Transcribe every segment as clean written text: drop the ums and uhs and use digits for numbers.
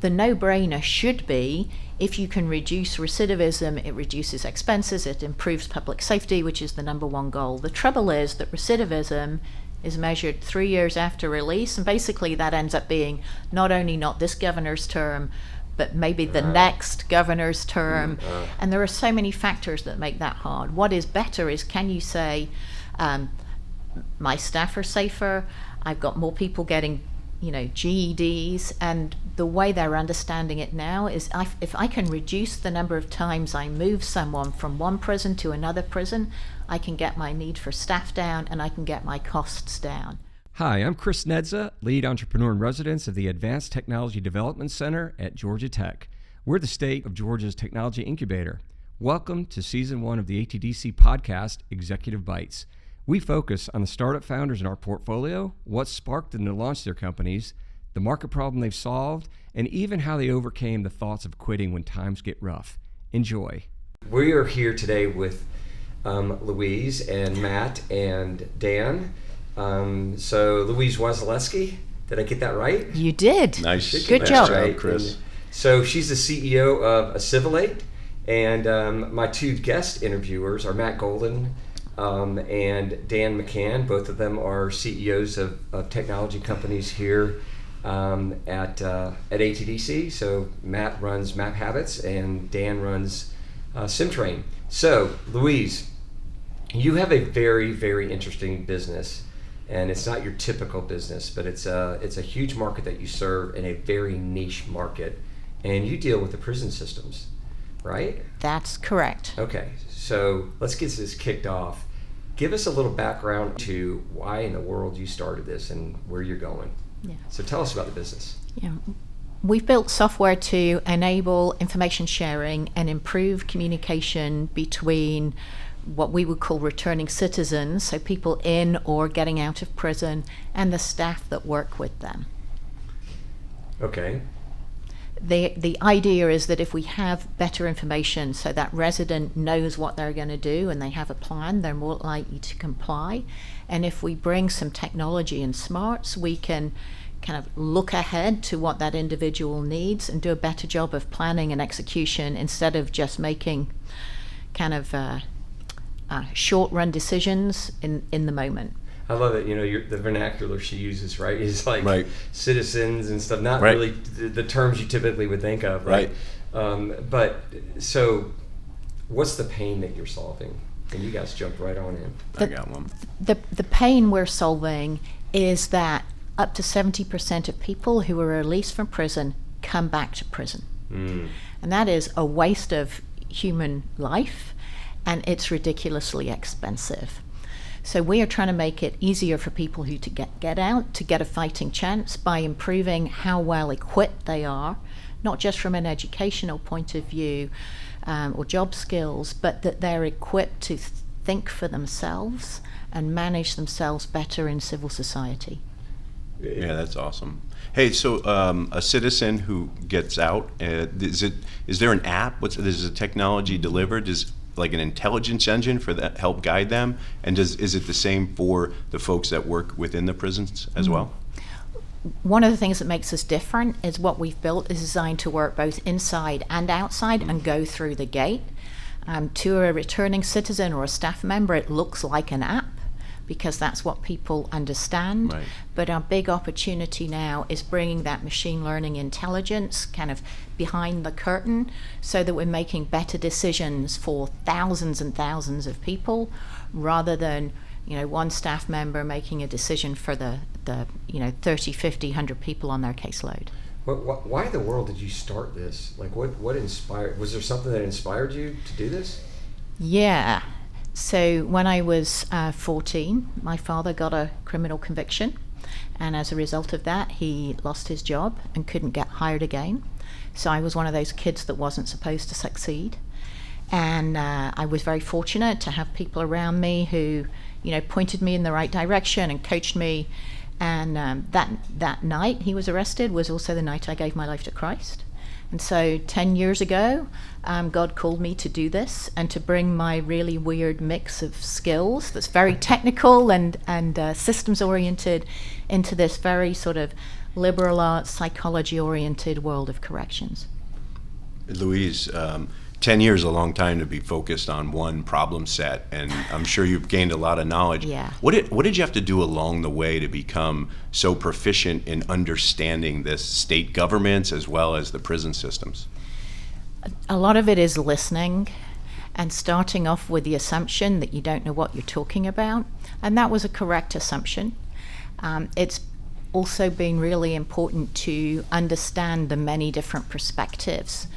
the no-brainer should be, if you can reduce recidivism, it reduces expenses, it improves public safety, which is the number one goal. The trouble is that recidivism is measured 3 years after release, and basically that ends up being not only not this governor's term, but maybe the next governor's term. And there are so many factors that make that hard. What is better is, can you say, my staff are safer, I've got more people getting GEDs, and the way they're understanding it now is if I can reduce the number of times I move someone from one prison to another prison, I can get my need for staff down and I can get my costs down. Hi, I'm Chris Nedza, lead entrepreneur in residence of the Advanced Technology Development Center at Georgia Tech. We're the state of Georgia's technology incubator. Welcome to Season 1 of the ATDC podcast, Executive Bytes. We focus on the startup founders in our portfolio, what sparked them to launch their companies, the market problem they've solved, and even how they overcame the thoughts of quitting when times get rough. Enjoy. We are here today with Louise and Matt and Dan. So Louise Wasilewski, did I get that right? You did. Nice. Good job. Right, Chris. So she's the CEO of Acivilate, and my two guest interviewers are Matt Golden and Dan McCann. Both of them are CEOs of technology companies here at ATDC. So Matt runs MapHabit and Dan runs SimTrain. So Louise, you have a very, very interesting business, and it's not your typical business, but it's a huge market that you serve in a very niche market, and you deal with the prison systems, right? That's correct. Okay, so let's get this kicked off. Give us a little background to why in the world you started this and where you're going. Yeah. So tell us about the business. Yeah. We've built software to enable information sharing and improve communication between what we would call returning citizens, so people in or getting out of prison, and the staff that work with them. Okay. The idea is that if we have better information so that resident knows what they're going to do and they have a plan, they're more likely to comply. And if we bring some technology and smarts, we can kind of look ahead to what that individual needs and do a better job of planning and execution instead of just making kind of short-run decisions in the moment. I love it. The vernacular she uses, right, is like right. Citizens and stuff, not right. really the terms you typically would think of, right? But so what's the pain that you're solving? And you guys jumped right on in. I got one. The pain we're solving is that up to 70% of people who are released from prison come back to prison. And that is a waste of human life, and it's ridiculously expensive. So we are trying to make it easier for people who to get out, to get a fighting chance by improving how well equipped they are, not just from an educational point of view or job skills, but that they're equipped to think for themselves and manage themselves better in civil society. Yeah, that's awesome. Hey, so a citizen who gets out, is there an app? Is the technology delivered? Is like an intelligence engine for that help guide them? And is it the same for the folks that work within the prisons as well? One of the things that makes us different is what we've built is designed to work both inside and outside and go through the gate. To a returning citizen or a staff member, it looks like an app because that's what people understand. Right. But our big opportunity now is bringing that machine learning intelligence kind of behind the curtain so that we're making better decisions for thousands and thousands of people rather than one staff member making a decision for the 30, 50, 100 people on their caseload. Why in the world did you start this? Like what inspired, was there something that inspired you to do this? Yeah. So when I was 14, my father got a criminal conviction, and as a result of that, he lost his job and couldn't get hired again. So I was one of those kids that wasn't supposed to succeed. And I was very fortunate to have people around me who, pointed me in the right direction and coached me. And that night he was arrested was also the night I gave my life to Christ. And so 10 years ago, God called me to do this and to bring my really weird mix of skills that's very technical and systems oriented into this very sort of liberal arts, psychology-oriented world of corrections. Louise, 10 years is a long time to be focused on one problem set, and I'm sure you've gained a lot of knowledge. Yeah. What did you have to do along the way to become so proficient in understanding this state governments as well as the prison systems? A lot of it is listening and starting off with the assumption that you don't know what you're talking about, and that was a correct assumption. It's also been really important to understand the many different perspectives.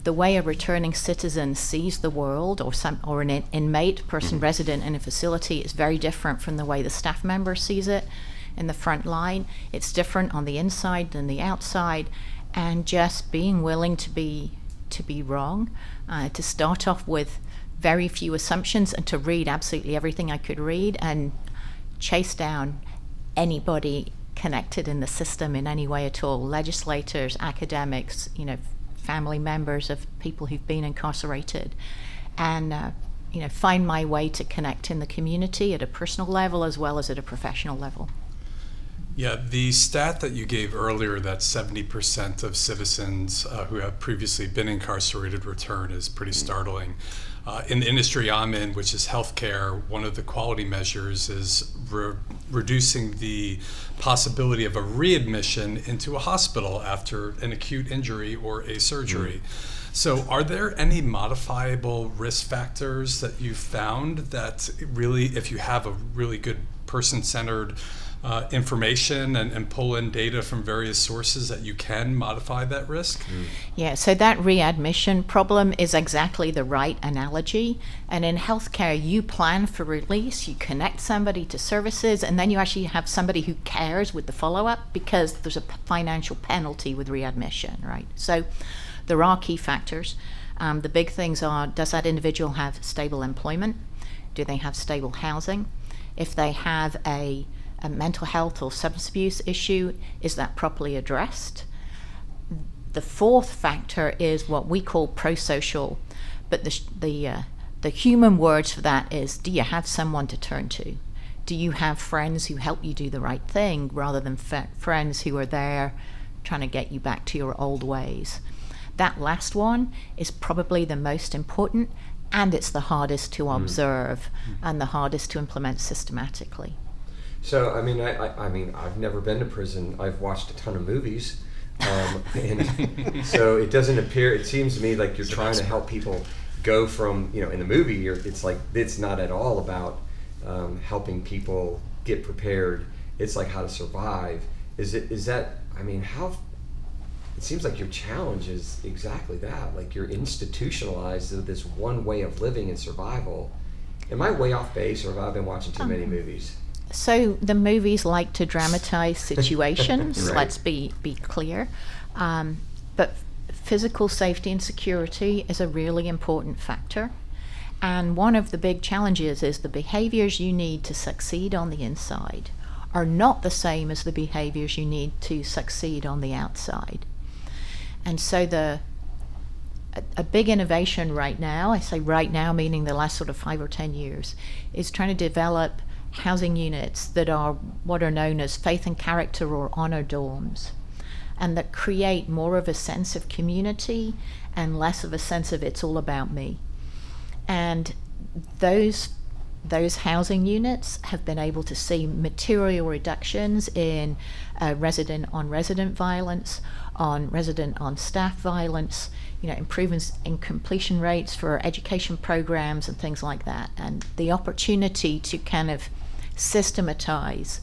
The way a returning citizen sees the world, or an inmate, person resident in a facility, is very different from the way the staff member sees it in the front line. It's different on the inside than the outside, and just being willing to be wrong, to start off with very few assumptions and to read absolutely everything I could read and chase down anybody connected in the system in any way at all, legislators, academics, family members of people who've been incarcerated, and find my way to connect in the community at a personal level as well as at a professional level. Yeah, the stat that you gave earlier, that 70% of citizens who have previously been incarcerated return, is pretty startling. In the industry I'm in, which is healthcare, one of the quality measures is reducing the possibility of a readmission into a hospital after an acute injury or a surgery. So are there any modifiable risk factors that you've found that really, if you have a really good person-centered information and pull in data from various sources, that you can modify that risk? Yeah, so that readmission problem is exactly the right analogy. And in healthcare, you plan for release, you connect somebody to services, and then you actually have somebody who cares with the follow-up, because there's a financial penalty with readmission, right? So there are key factors. The big things are, does that individual have stable employment? Do they have stable housing? If they have a mental health or substance abuse issue, is that properly addressed? The fourth factor is what we call pro-social, but the human words for that is, do you have someone to turn to? Do you have friends who help you do the right thing rather than friends who are there trying to get you back to your old ways? That last one is probably the most important, and it's the hardest to observe and the hardest to implement systematically. So, I mean, I've never been to prison. I've watched a ton of movies, and so it doesn't appear. It seems to me like you're trying to help people go from, in the movie, it's like it's not at all about helping people get prepared. It's like how to survive. Is that? I mean, how? It seems like your challenge is exactly that. Like you're institutionalized to this one way of living and survival. Am I way off base, or have I been watching too many movies? So the movies like to dramatize situations, Right. Let's be clear. But physical safety and security is a really important factor. And one of the big challenges is the behaviors you need to succeed on the inside are not the same as the behaviors you need to succeed on the outside. And so a big innovation right now, I say right now meaning the last sort of 5 or 10 years, is trying to develop housing units that are what are known as faith and character or honor dorms, and that create more of a sense of community and less of a sense of it's all about me. And those housing units have been able to see material reductions in resident-on-resident violence, on resident-on-staff violence, improvements in completion rates for education programs and things like that. And the opportunity to kind of systematize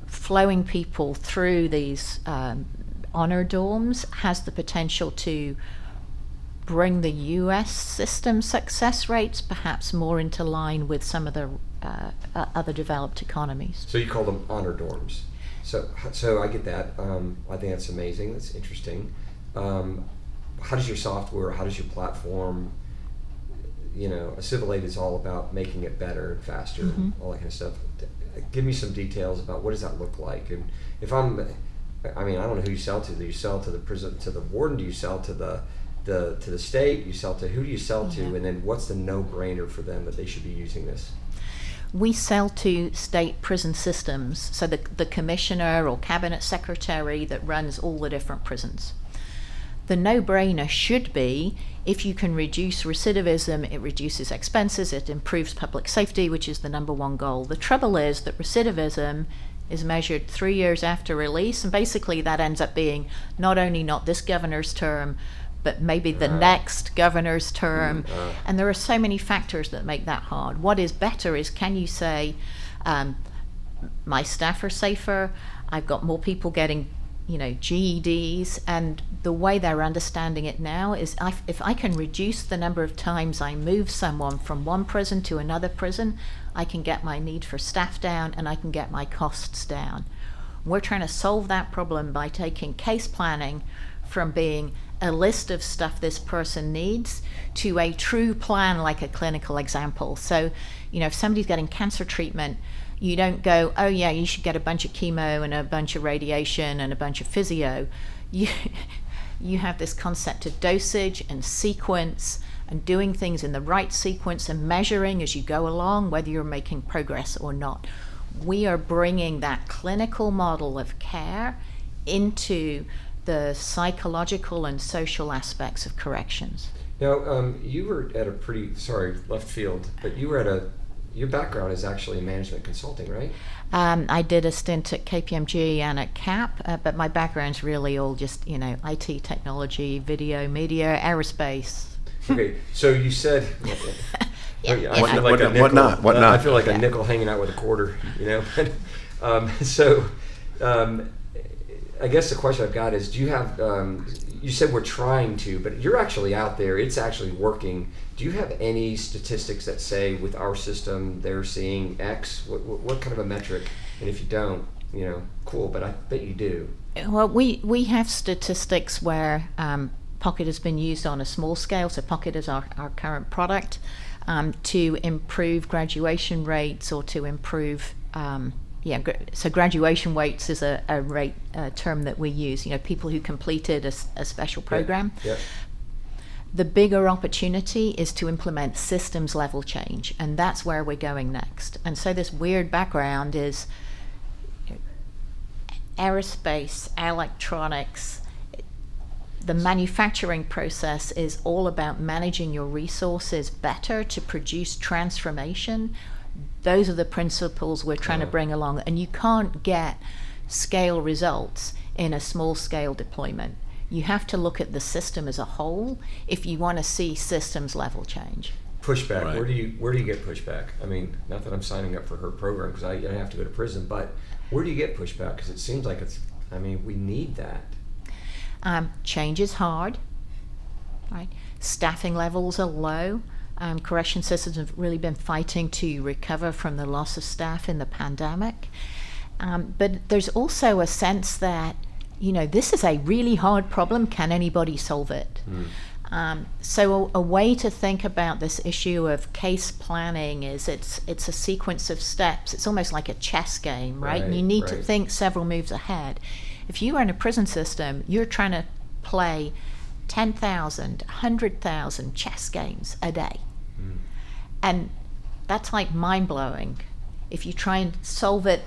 flowing people through these honor dorms has the potential to bring the U.S. system success rates perhaps more into line with some of the other developed economies. So you call them honor dorms. So I get that. I think that's amazing. That's interesting. How does your software, how does your platform, Acivilate is all about making it better and faster and all that kind of stuff. Give me some details about what does that look like. And if I don't know who you sell to. Do you sell to the prison, to the warden? Do you sell to the state? You sell to who do you sell to? And then what's the no-brainer for them that they should be using this? we sell to state prison systems, so the commissioner or cabinet secretary that runs all the different prisons. The no-brainer should be, if you can reduce recidivism, it reduces expenses, it improves public safety, which is the number one goal. The trouble is that recidivism is measured 3 years after release, and basically that ends up being not only not this governor's term, but maybe the next governor's term. And there are so many factors that make that hard. What is better is, can you say, my staff are safer, I've got more people getting GEDs, and the way they're understanding it now is if I can reduce the number of times I move someone from one prison to another prison, I can get my need for staff down and I can get my costs down. We're trying to solve that problem by taking case planning from being a list of stuff this person needs to a true plan, like a clinical example. So, if somebody's getting cancer treatment, you don't go, oh yeah, you should get a bunch of chemo and a bunch of radiation and a bunch of physio. You have this concept of dosage and sequence and doing things in the right sequence and measuring as you go along whether you're making progress or not. We are bringing that clinical model of care into the psychological and social aspects of corrections. Now, you were at a pretty, left field, but you were your background is actually in management consulting, right? I did a stint at KPMG and at CAP, but my background's really all just, IT, technology, video, media, aerospace. Okay, so you said... What not? I feel like a nickel hanging out with a quarter, I guess the question I've got is, do you have, you said we're trying to, but you're actually out there, it's actually working. Do you have any statistics that say with our system they're seeing X? What kind of a metric? And if you don't, cool, but I bet you do. Well, we have statistics where Pocket has been used on a small scale, so Pocket is our current product, to improve graduation rates or to improve... so graduation rates is a rate term that we use. People who completed a special program. Yeah. The bigger opportunity is to implement systems level change, and that's where we're going next. And so this weird background is aerospace, electronics. The manufacturing process is all about managing your resources better to produce transformation. Those are the principles we're trying to bring along, and you can't get scale results in a small scale deployment. You have to look at the system as a whole if you want to see systems level change. Pushback. Right. Where do you get pushback? I mean, not that I'm signing up for her program because I have to go to prison, but where do you get pushback? Because it seems like we need that. Change is hard, right? Staffing levels are low. Correction systems have really been fighting to recover from the loss of staff in the pandemic. But there's also a sense that, this is a really hard problem. Can anybody solve it? So a way to think about this issue of case planning is it's a sequence of steps. It's almost like a chess game, right? And you need to think several moves ahead. If you are in a prison system, you're trying to play 10,000, 100,000 chess games a day. And that's like mind-blowing. If you try and solve it,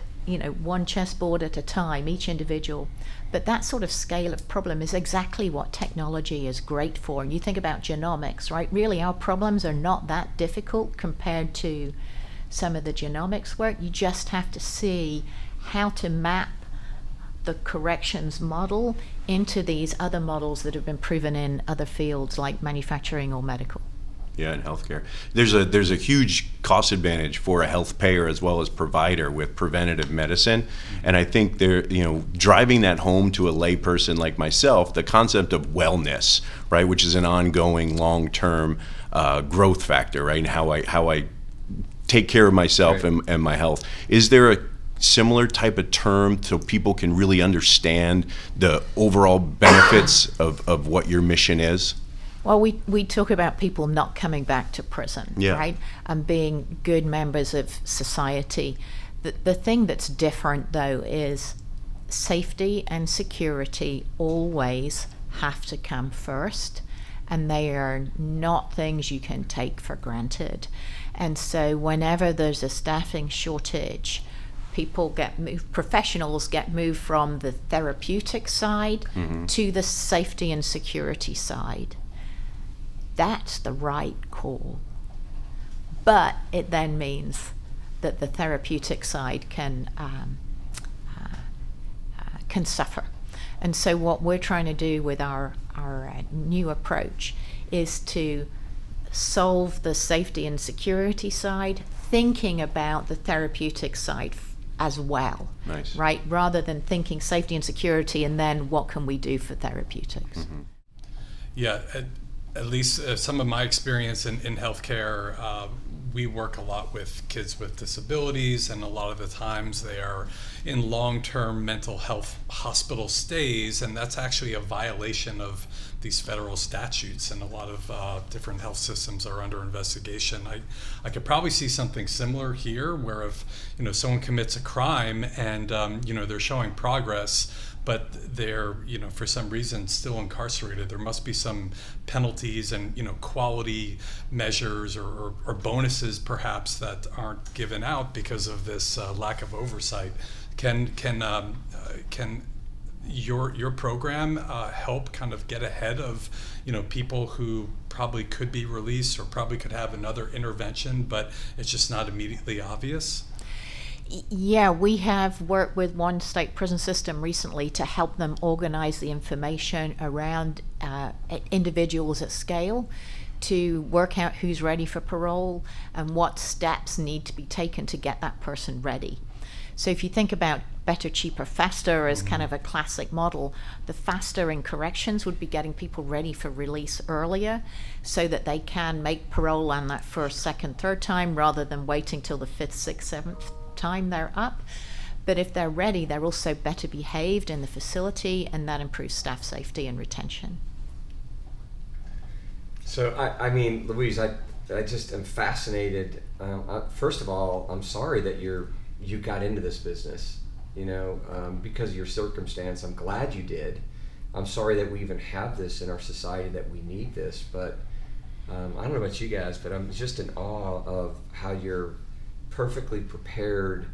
one chessboard at a time, each individual. But that sort of scale of problem is exactly what technology is great for. And you think about genomics, right? Really, our problems are not that difficult compared to some of the genomics work. You just have to see how to map the corrections model into these other models that have been proven in other fields like manufacturing or medical. Yeah, in healthcare. There's a huge cost advantage for a health payer as well as provider with preventative medicine. And I think driving that home to a layperson like myself, the concept of wellness, right, which is an ongoing long-term growth factor, right, and how I take care of myself and my health. Is there a similar type of term so people can really understand the overall benefits of what your mission is? Well, we talk about people not coming back to prison, right? And being good members of society. The thing that's different, though, is safety and security always have to come first. and they are not things you can take for granted. And so whenever there's a staffing shortage, people get moved, professionals get moved from the therapeutic side to the safety and security side. That's the right call. But it then means that the therapeutic side can suffer. And so what we're trying to do with our new approach is to solve the safety and security side, thinking about the therapeutic side as well. Nice. Right? Rather than thinking safety and security and then what can we do for therapeutics. Yeah, at least some of my experience in healthcare, we work a lot with kids with disabilities, and a lot of the times they are in long-term mental health hospital stays, and that's actually a violation of these federal statutes, and a lot of different health systems are under investigation. I could probably see something similar here, where if someone commits a crime and they're showing progress, but they're for some reason still incarcerated, there must be some penalties and quality measures or bonuses perhaps that aren't given out because of this lack of oversight. Can your program help kind of get ahead of people who probably could be released or probably could have another intervention, but it's just not immediately obvious? Yeah, we have worked with one state prison system recently to help them organize the information around individuals at scale to work out who's ready for parole and what steps need to be taken to get that person ready. So if you think about better, cheaper, faster as kind of a classic model, the faster in corrections would be getting people ready for release earlier so that they can make parole on that first, second, third time rather than waiting till the fifth, sixth, seventh time they're up. But if they're ready, they're also better behaved in the facility, and that improves staff safety and retention. So I mean, Louise, I just am fascinated. First of all, I'm sorry that you got into this business, because of your circumstance. I'm glad you did. I'm sorry that we even have this in our society, that we need this. But I don't know about you guys, but I'm just in awe of how you're perfectly prepared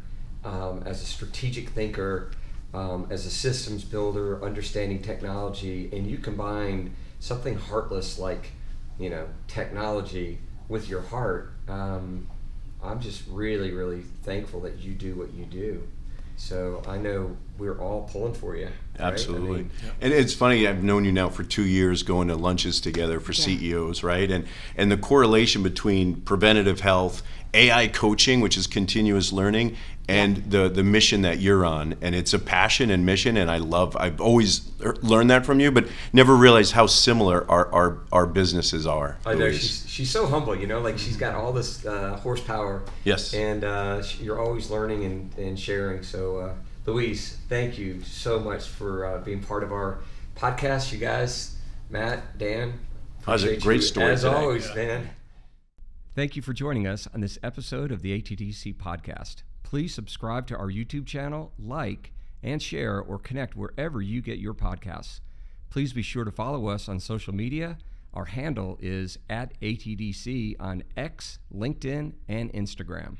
as a strategic thinker, as a systems builder, understanding technology, and you combine something heartless like technology with your heart. I'm just really, really thankful that you do what you do. So I know we're all pulling for you. Right? Absolutely. I mean, And it's funny, I've known you now for 2 years, going to lunches together for CEOs, right? And the correlation between preventative health, AI coaching, which is continuous learning, and the mission that you're on. And it's a passion and mission, and I've always learned that from you, but never realized how similar our businesses are. I know, she's so humble, she's got all this horsepower. Yes. And you're always learning and sharing. So Louise, thank you so much for being part of our podcast. You guys, Matt, Dan, That was a great story as today. always, man. Thank you for joining us on this episode of the ATDC podcast. Please subscribe to our YouTube channel, like, and share or connect wherever you get your podcasts. Please be sure to follow us on social media. Our handle is @ATDC on X, LinkedIn, and Instagram.